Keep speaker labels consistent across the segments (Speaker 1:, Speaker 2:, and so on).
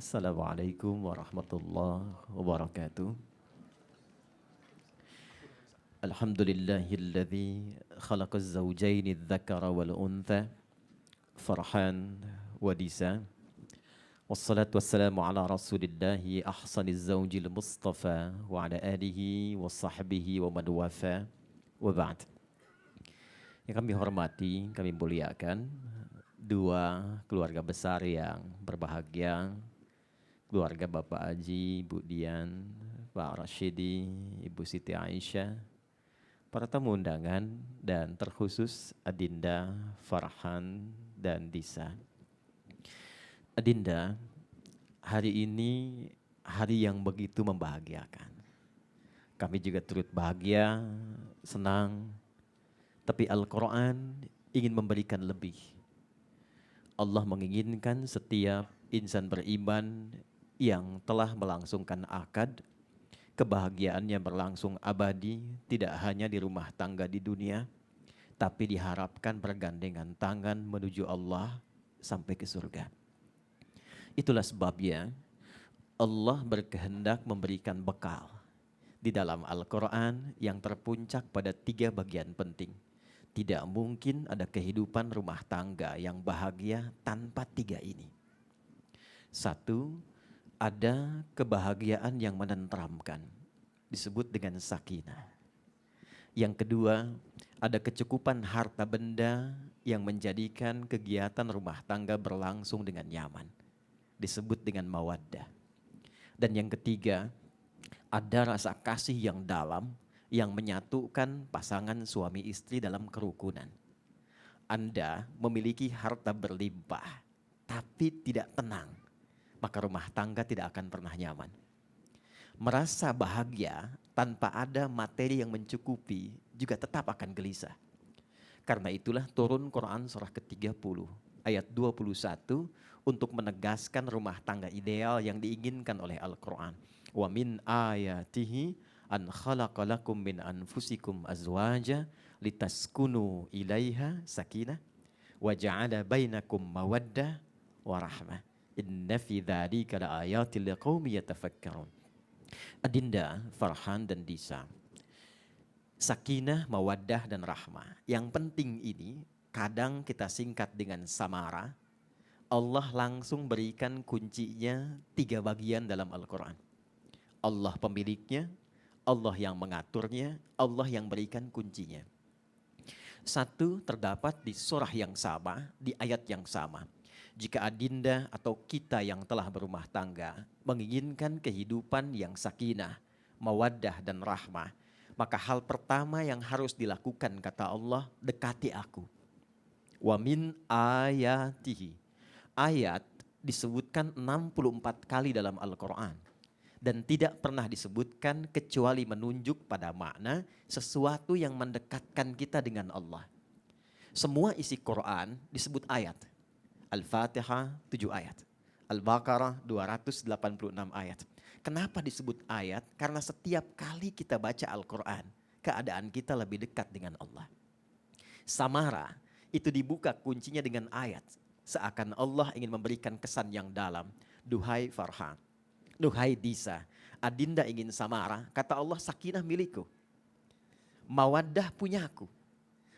Speaker 1: Assalamualaikum warahmatullahi wabarakatuh. Alhamdulillahilladzi khalaqaz zawjaini dzakara wal untha farhan wa disa. Wassalatu wassalamu ala rasulillahi ahsaniz zawjil mustafa wa ala alihi wa sahbihi wa man wafa wa ba'd. Yang kami hormati, kami muliakan dua keluarga besar yang berbahagia, keluarga Bapak Haji, Ibu Dian, Pak Rashidi, Ibu Siti Aisyah, para tamu undangan, dan terkhusus Adinda, Farhan, dan Disa. Adinda, hari ini hari yang begitu membahagiakan. Kami juga turut bahagia, senang, tapi Al-Quran ingin memberikan lebih. Allah menginginkan setiap insan beriman yang telah melangsungkan akad, kebahagiaannya berlangsung abadi, tidak hanya di rumah tangga di dunia, tapi diharapkan bergandengan tangan menuju Allah sampai ke surga. Itulah sebabnya Allah berkehendak memberikan bekal di dalam Al-Quran yang terpuncak pada 3 bagian penting. Tidak mungkin ada kehidupan rumah tangga yang bahagia tanpa 3 ini. 1, ada kebahagiaan yang menenteramkan, disebut dengan sakinah. Yang kedua, ada kecukupan harta benda yang menjadikan kegiatan rumah tangga berlangsung dengan nyaman, disebut dengan mawaddah. Dan yang ketiga, ada rasa kasih yang dalam yang menyatukan pasangan suami istri dalam kerukunan. Anda memiliki harta berlimpah, tapi tidak tenang, maka rumah tangga tidak akan pernah nyaman. Merasa bahagia tanpa ada materi yang mencukupi juga tetap akan gelisah. Karena itulah turun Quran surah ke-30 ayat 21 untuk menegaskan rumah tangga ideal yang diinginkan oleh Al-Quran. Wa min ayatihi an khalaqalakum min anfusikum azwaja litaskunu ilaiha sakinah wa ja'ala bainakum mawaddah wa rahmah. Inna fi dzalika laayatil liqaumin yatafakkarun. Adinda, Farhan, dan Disa, sakinah, mawaddah, dan rahmah. Yang penting ini kadang kita singkat dengan samara. Allah langsung berikan kuncinya 3 bagian dalam Al-Quran. Allah pemiliknya, Allah yang mengaturnya, Allah yang berikan kuncinya. 1 terdapat di surah yang sama, di ayat yang sama. Jika Adinda atau kita yang telah berumah tangga menginginkan kehidupan yang sakinah, mawaddah, dan rahmah, maka hal pertama yang harus dilakukan, kata Allah, dekati aku. Wa min ayatihi. Ayat disebutkan 64 kali dalam Al-Quran. Dan tidak pernah disebutkan kecuali menunjuk pada makna sesuatu yang mendekatkan kita dengan Allah. Semua isi Quran disebut ayat. Al-Fatihah 7 ayat. Al-Baqarah 286 ayat. Kenapa disebut ayat? Karena setiap kali kita baca Al-Quran, keadaan kita lebih dekat dengan Allah. Samara itu dibuka kuncinya dengan ayat. Seakan Allah ingin memberikan kesan yang dalam. Duhai Farhan, duhai Disa, Adinda ingin samara, kata Allah, sakinah milikku, mawaddah punyaku,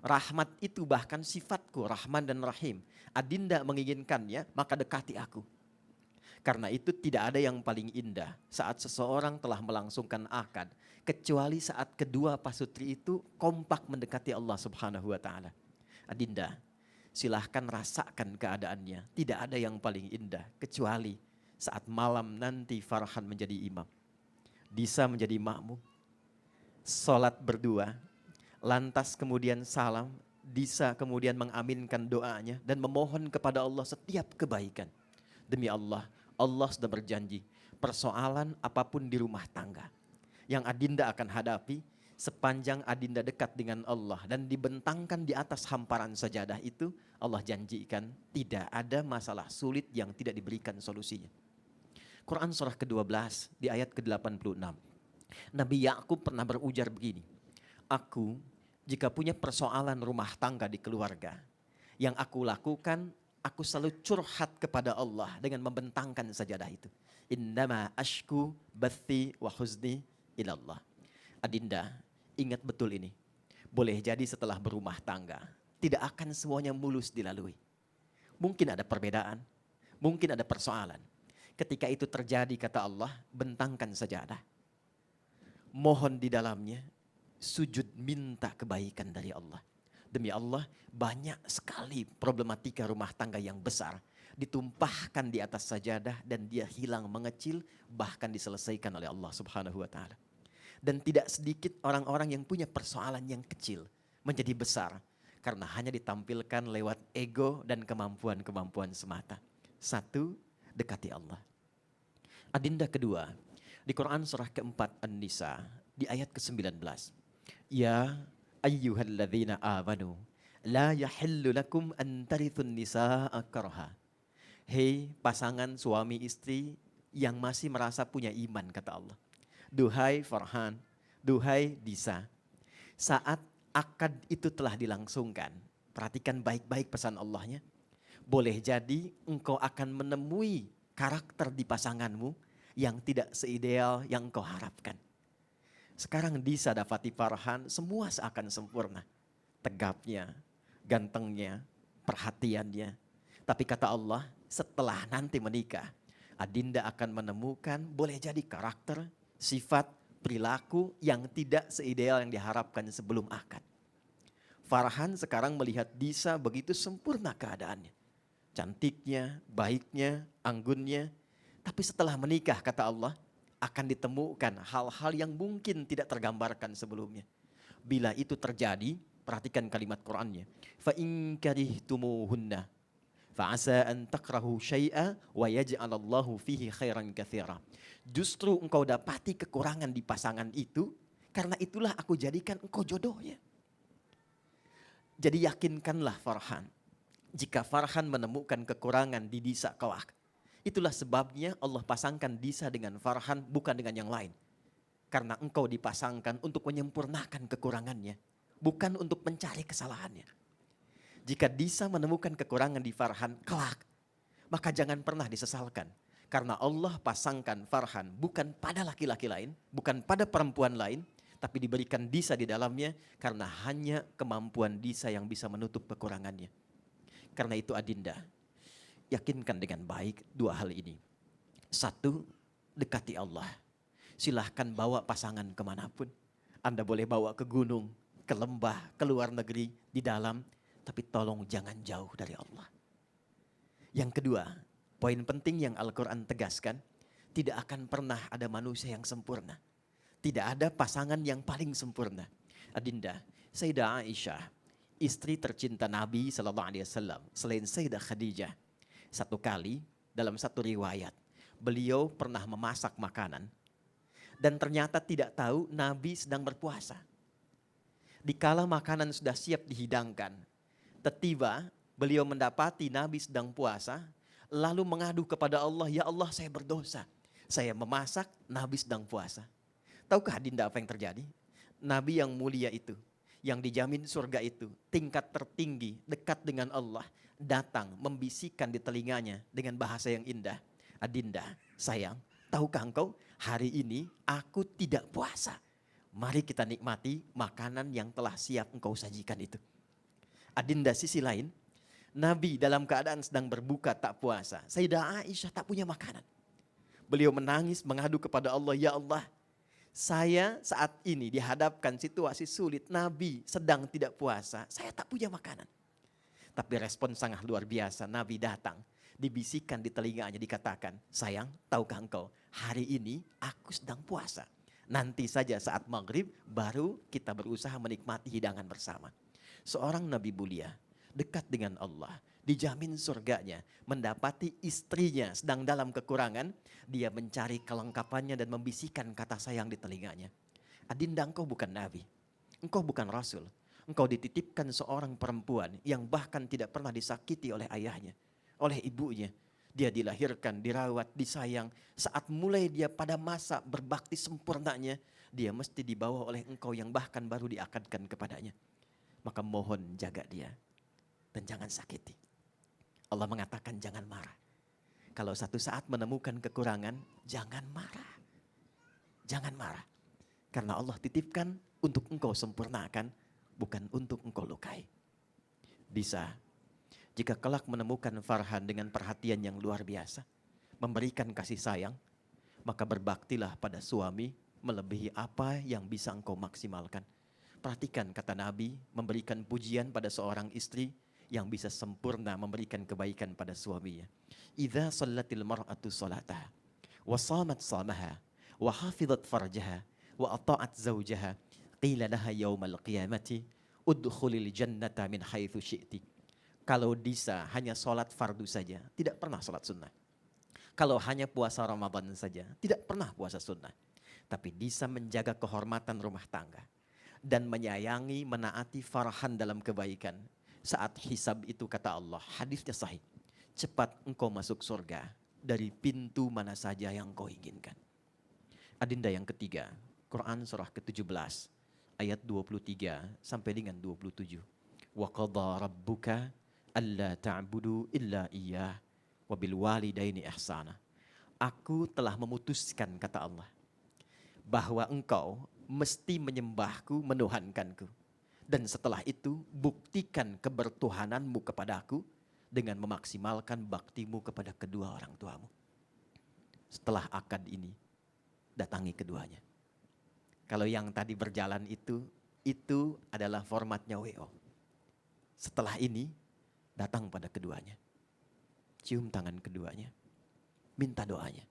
Speaker 1: rahmat itu bahkan sifatku, Rahman dan Rahim. Adinda menginginkannya, maka dekati aku. Karena itu tidak ada yang paling indah saat seseorang telah melangsungkan akad, kecuali saat kedua pasutri itu kompak mendekati Allah Subhanahu wa ta'ala. Adinda, silahkan rasakan keadaannya. Tidak ada yang paling indah kecuali saat malam nanti Farhan menjadi imam, Disa menjadi makmum, sholat berdua, lantas kemudian salam, Disa kemudian mengaminkan doanya dan memohon kepada Allah setiap kebaikan. Demi Allah, Allah sudah berjanji, persoalan apapun di rumah tangga yang Adinda akan hadapi, sepanjang Adinda dekat dengan Allah dan dibentangkan di atas hamparan sajadah itu, Allah janjikan tidak ada masalah sulit yang tidak diberikan solusinya. Quran surah ke-12 di ayat ke-86. Nabi Yakub pernah berujar begini, aku jika punya persoalan rumah tangga di keluarga, yang aku lakukan Aku selalu curhat kepada Allah dengan membentangkan sajadah itu. Innama ashku bathi wa huzni ilallah. Adinda, ingat betul ini. Boleh jadi setelah berumah tangga, tidak akan semuanya mulus dilalui. Mungkin ada perbedaan, mungkin ada persoalan. Ketika itu terjadi, kata Allah, bentangkan sajadah. Mohon di dalamnya, sujud minta kebaikan dari Allah. Demi Allah, banyak sekali problematika rumah tangga yang besar ditumpahkan di atas sajadah dan dia hilang mengecil, bahkan diselesaikan oleh Allah Subhanahu wa taala. Dan tidak sedikit orang-orang yang punya persoalan yang kecil menjadi besar karena hanya ditampilkan lewat ego dan kemampuan-kemampuan semata. Satu, dekati Allah. Adinda kedua, di Quran surah keempat An-Nisa di ayat ke-19. Ya ayyuhalladzina amanu la yahillu lakum an tarithun nisaa karha. Hei pasangan suami istri yang masih merasa punya iman, kata Allah. Duhai Farhan, duhai Disa, saat akad itu telah dilangsungkan, perhatikan baik-baik pesan Allahnya. Boleh jadi engkau akan menemui karakter di pasanganmu yang tidak seideal yang engkau harapkan. Sekarang Disa dapati Farhan, semua seakan sempurna. Tegapnya, gantengnya, perhatiannya. Tapi kata Allah, setelah nanti menikah, Adinda akan menemukan boleh jadi karakter, sifat, perilaku yang tidak seideal yang diharapkan sebelum akad. Farhan sekarang melihat Disa begitu sempurna keadaannya. Cantiknya, baiknya, anggunnya. Tapi setelah menikah, kata Allah, akan ditemukan hal-hal yang mungkin tidak tergambarkan sebelumnya. Bila itu terjadi, perhatikan kalimat Qur'annya. فَإِنْ كَرِهْتُمُوهُنَّ فَعَسَىٰ أَنْ تَكْرَهُوا شَيْئًا وَيَجْعَلَ اللَّهُ فِيهِ خَيْرًا كَثِيرًا. Justru engkau dapati kekurangan di pasangan itu, karena itulah aku jadikan engkau jodohnya. Jadi yakinkanlah Farhan, jika Farhan menemukan kekurangan di Disa kelak, itulah sebabnya Allah pasangkan Disa dengan Farhan, bukan dengan yang lain. Karena engkau dipasangkan untuk menyempurnakan kekurangannya, bukan untuk mencari kesalahannya. Jika Disa menemukan kekurangan di Farhan kelak, maka jangan pernah disesalkan. Karena Allah pasangkan Farhan bukan pada laki-laki lain, bukan pada perempuan lain, tapi diberikan Disa di dalamnya karena hanya kemampuan Disa yang bisa menutup kekurangannya. Karena itu Adinda, yakinkan dengan baik dua hal ini. Satu, dekati Allah. Silahkan bawa pasangan kemanapun. Anda boleh bawa ke gunung, ke lembah, ke luar negeri, di dalam. Tapi tolong jangan jauh dari Allah. Yang kedua, poin penting yang Al-Quran tegaskan, tidak akan pernah ada manusia yang sempurna. Tidak ada pasangan yang paling sempurna. Adinda, Sayyidah Aisyah, istri tercinta Nabi SAW, selain Sayyidah Khadijah, satu kali dalam satu riwayat, beliau pernah memasak makanan dan ternyata tidak tahu Nabi sedang berpuasa. Dikala makanan sudah siap dihidangkan, tiba-tiba beliau mendapati Nabi sedang puasa, lalu mengadu kepada Allah, ya Allah saya berdosa, saya memasak, Nabi sedang puasa. Tahukah Dinda apa yang terjadi? Nabi yang mulia itu, yang dijamin surga itu, tingkat tertinggi, dekat dengan Allah, datang membisikkan di telinganya dengan bahasa yang indah. Adinda, sayang, tahukah engkau hari ini aku tidak puasa. Mari kita nikmati makanan yang telah siap engkau sajikan itu. Adinda, sisi lain, Nabi dalam keadaan sedang berbuka tak puasa. Sayyidah Aisyah tak punya makanan. Beliau menangis mengadu kepada Allah, ya Allah, saya saat ini dihadapkan situasi sulit, Nabi sedang tidak puasa, saya tak punya makanan. Tapi respon sangat luar biasa, Nabi datang, dibisikkan di telinganya, dikatakan, sayang, tahukah engkau, hari ini aku sedang puasa. Nanti saja saat maghrib baru kita berusaha menikmati hidangan bersama. Seorang Nabi mulia, dekat dengan Allah, dijamin surganya, mendapati istrinya sedang dalam kekurangan, dia mencari kelengkapannya dan membisikkan kata sayang di telinganya. Adinda, engkau bukan Nabi, engkau bukan Rasul, engkau dititipkan seorang perempuan yang bahkan tidak pernah disakiti oleh ayahnya, oleh ibunya. Dia dilahirkan, dirawat, disayang. Saat mulai dia pada masa berbakti sempurnanya, dia mesti dibawa oleh engkau yang bahkan baru diakadkan kepadanya. Maka mohon jaga dia dan jangan sakiti. Allah mengatakan jangan marah. Kalau satu saat menemukan kekurangan, jangan marah. Jangan marah. Karena Allah titipkan untuk engkau sempurnakan, bukan untuk engkau lukai. Bisa, jika kelak menemukan Farhan dengan perhatian yang luar biasa, memberikan kasih sayang, maka berbaktilah pada suami melebihi apa yang bisa engkau maksimalkan. Perhatikan kata Nabi, memberikan pujian pada seorang istri yang bisa sempurna memberikan kebaikan pada suaminya. Idza shallatil mar'atu sholataha wa shamat shamaha wa hafizat farjaha wa ata'at zawjaha qila laha yaumal qiyamati udkhulil jannata min haitsu syi'ti. Kalau Disa hanya sholat fardu saja, tidak pernah sholat sunnah. Kalau hanya puasa Ramadan saja, tidak pernah puasa sunnah. Tapi Disa menjaga kehormatan rumah tangga dan menyayangi, menaati Farhan dalam kebaikan. Saat hisab itu kata Allah, hadisnya sahih, cepat engkau masuk surga dari pintu mana saja yang kau inginkan. Adinda yang ketiga, Quran surah ke-17 ayat 23 sampai dengan 27. Wa qadha rabbuka alla ta'budu illa iyyah wa bil walidaini ihsana. Aku telah memutuskan kata Allah bahwa engkau mesti menyembahku, menuhankanku. Dan setelah itu buktikan kebertuhananmu kepadaku dengan memaksimalkan baktimu kepada kedua orang tuamu. Setelah akad ini, datangi keduanya. Kalau yang tadi berjalan itu adalah formatnya WO. Setelah ini, datang pada keduanya. Cium tangan keduanya. Minta doanya.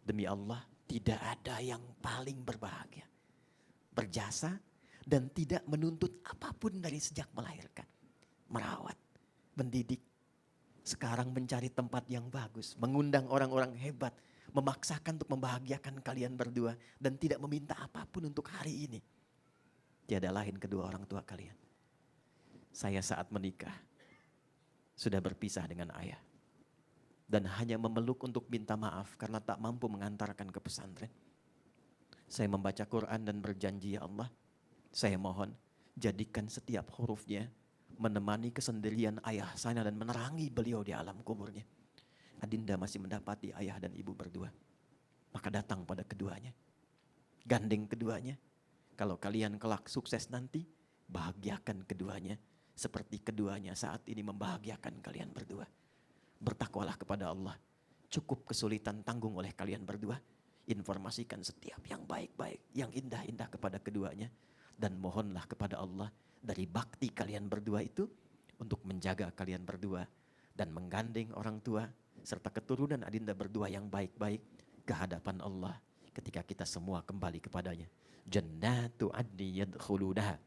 Speaker 1: Demi Allah, tidak ada yang paling berbahagia. Berjasa dan tidak menuntut apapun dari sejak melahirkan. Merawat, mendidik. Sekarang mencari tempat yang bagus. Mengundang orang-orang hebat. Memaksakan untuk membahagiakan kalian berdua. Dan tidak meminta apapun untuk hari ini. Tiada lain kedua orang tua kalian. Saya saat menikah sudah berpisah dengan ayah. Dan hanya memeluk untuk minta maaf karena tak mampu mengantarkan ke pesantren. Saya membaca Quran dan berjanji, ya Allah, saya mohon jadikan setiap hurufnya menemani kesendirian ayah saya dan menerangi beliau di alam kuburnya. Adinda masih mendapati ayah dan ibu berdua. Maka datang pada keduanya. Gandeng keduanya. Kalau kalian kelak sukses nanti, bahagiakan keduanya. Seperti keduanya saat ini membahagiakan kalian berdua. Bertakwalah kepada Allah. Cukup kesulitan tanggung oleh kalian berdua. Informasikan setiap yang baik-baik, yang indah-indah kepada keduanya. Dan mohonlah kepada Allah dari bakti kalian berdua itu untuk menjaga kalian berdua dan menggandeng orang tua serta keturunan adinda berdua yang baik-baik ke hadapan Allah ketika kita semua kembali kepadanya. Jannatu adni yadkhulunaha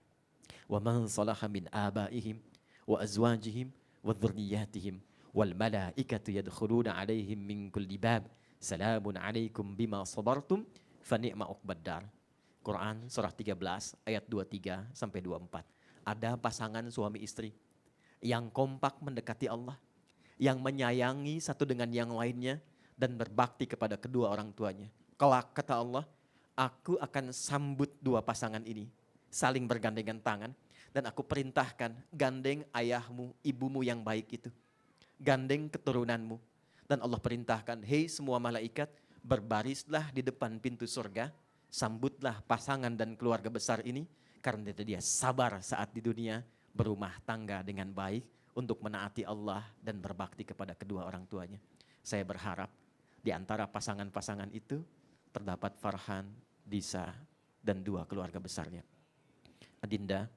Speaker 1: wa man salaha min abaihim wa azwajihim wa dhurriyyatihim wal malaikatu yadkhuluna alaihim min kulli bab salamun alaikum bima sabartum fa ni'ma uqbaddar. Quran surah 13 ayat 23 sampai 24. Ada pasangan suami istri yang kompak mendekati Allah, yang menyayangi satu dengan yang lainnya dan berbakti kepada kedua orang tuanya. Kelak kata Allah, aku akan sambut dua pasangan ini saling bergandengan tangan dan aku perintahkan gandeng ayahmu, ibumu yang baik itu. Gandeng keturunanmu. Dan Allah perintahkan, hei semua malaikat, berbarislah di depan pintu surga. Sambutlah pasangan dan keluarga besar ini karena dia sabar saat di dunia berumah tangga dengan baik untuk menaati Allah dan berbakti kepada kedua orang tuanya. Saya berharap di antara pasangan-pasangan itu terdapat Farhan, Disa, dan dua keluarga besarnya. Adinda,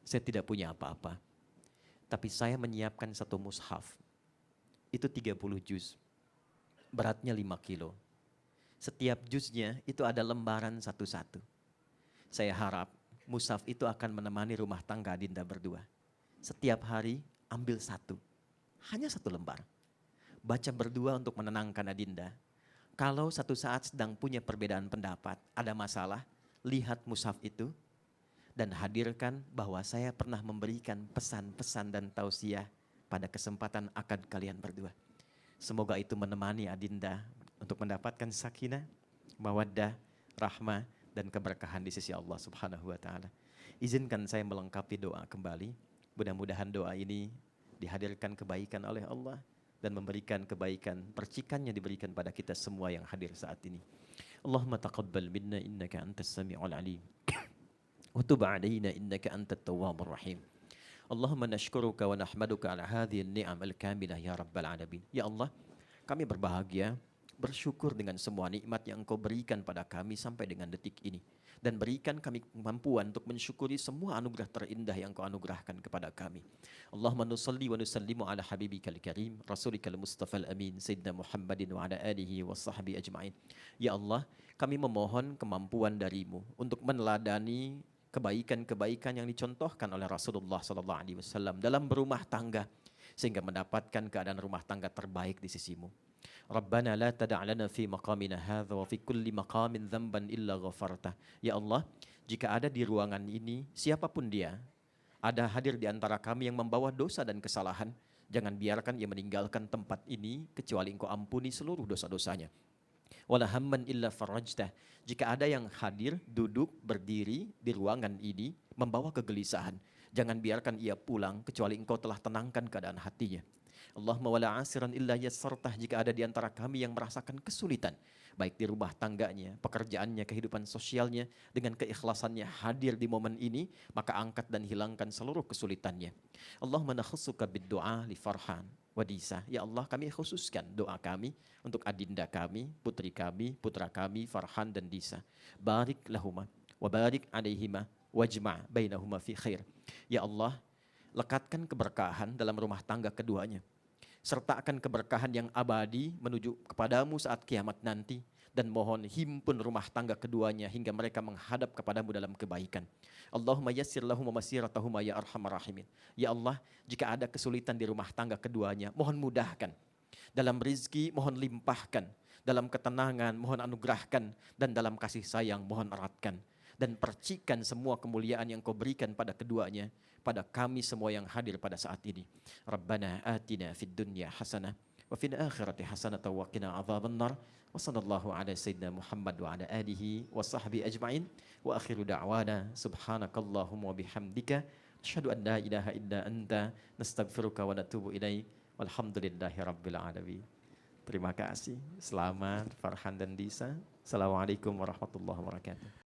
Speaker 1: saya tidak punya apa-apa, tapi saya menyiapkan satu mushaf. Itu 30 juz, beratnya 5 kilo. Setiap juznya itu ada lembaran satu-satu. Saya harap mushaf itu akan menemani rumah tangga adinda berdua. Setiap hari ambil satu, hanya satu lembar. Baca berdua untuk menenangkan adinda. Kalau satu saat sedang punya perbedaan pendapat, ada masalah, lihat mushaf itu dan hadirkan bahwa saya pernah memberikan pesan-pesan dan tausiah pada kesempatan akad kalian berdua. Semoga itu menemani adinda untuk mendapatkan sakinah, mawaddah, rahmah, dan keberkahan di sisi Allah Subhanahu wa Ta'ala. Izinkan saya melengkapi doa kembali. Mudah-mudahan doa ini dihadirkan kebaikan oleh Allah, dan memberikan kebaikan, percikannya diberikan pada kita semua yang hadir saat ini. Allahumma taqabbal minna innaka antas sami'ul alim. Wa tub 'alaina innaka antat tawwabur rahim. Allahumma nashkuruka wa nahmaduka ala hadhihi an-ni'am al-kamilah ya rabbal alamin. Ya Allah, kami berbahagia, bersyukur dengan semua nikmat yang Engkau berikan pada kami sampai dengan detik ini. Dan berikan kami kemampuan untuk mensyukuri semua anugerah terindah yang Engkau anugerahkan kepada kami. Allahumma nusalli wa nusallimu ala habibikal karim, rasulikal mustafal amin, Sayyidina Muhammadin wa ala alihi wa sahbihi ajma'in. Ya Allah, kami memohon kemampuan darimu untuk meneladani kebaikan-kebaikan yang dicontohkan oleh Rasulullah SAW dalam berumah tangga, sehingga mendapatkan keadaan rumah tangga terbaik di sisimu. Rabbana la tada' lana fi maqamina hadha wa fi kulli maqamin dhanban illa ghafartah. Ya Allah, jika ada di ruangan ini siapapun dia, ada hadir di antara kami yang membawa dosa dan kesalahan, jangan biarkan ia meninggalkan tempat ini kecuali Engkau ampuni seluruh dosa-dosanya. Wala hamman illa farajtah. Jika ada yang hadir, duduk, berdiri di ruangan ini membawa kegelisahan, jangan biarkan ia pulang kecuali Engkau telah tenangkan keadaan hatinya. Allahumma wala asiran illa yassartah. Jika ada di antara kami yang merasakan kesulitan, baik di rumah tangganya, pekerjaannya, kehidupan sosialnya, dengan keikhlasannya hadir di momen ini, maka angkat dan hilangkan seluruh kesulitannya. Allahumma nakhussuka bid-du'a li Farhan Wadisa. Ya Allah, kami khususkan doa kami untuk adinda kami, putri kami, putra kami, Farhan dan Disa. Barik lahuma, wa barik alaihima, wajma' bainahuma fi khair. Ya Allah, lekatkan keberkahan dalam rumah tangga keduanya. Sertakan keberkahan yang abadi menuju kepadamu saat kiamat nanti. Dan mohon himpun rumah tangga keduanya hingga mereka menghadap kepadamu dalam kebaikan. Allahumma yassir lahum masiratahuma ya arhamar rahimin. Ya Allah, jika ada kesulitan di rumah tangga keduanya, mohon mudahkan. Dalam rizki, mohon limpahkan. Dalam ketenangan, mohon anugerahkan. Dan dalam kasih sayang, mohon eratkan. Dan percikan semua kemuliaan yang Kau berikan pada keduanya, pada kami semua yang hadir pada saat ini. Rabbana atina fid dunya hasanah, wa fil akhirati hasanatan wa qina adzabannar. Wa sallallahu ala sayyidina Muhammad wa ala alihi wa sahbihi ajma'in. Wa akhiru da'wana subhanakallahumma wa bihamdika asyhadu an la ilaha illa anta nastaghfiruka wa natubu ilaik. Walhamdulillahi rabbil alamin. Terima kasih. Selamat Farhan dan Disa. Assalamualaikum warahmatullahi wabarakatuh.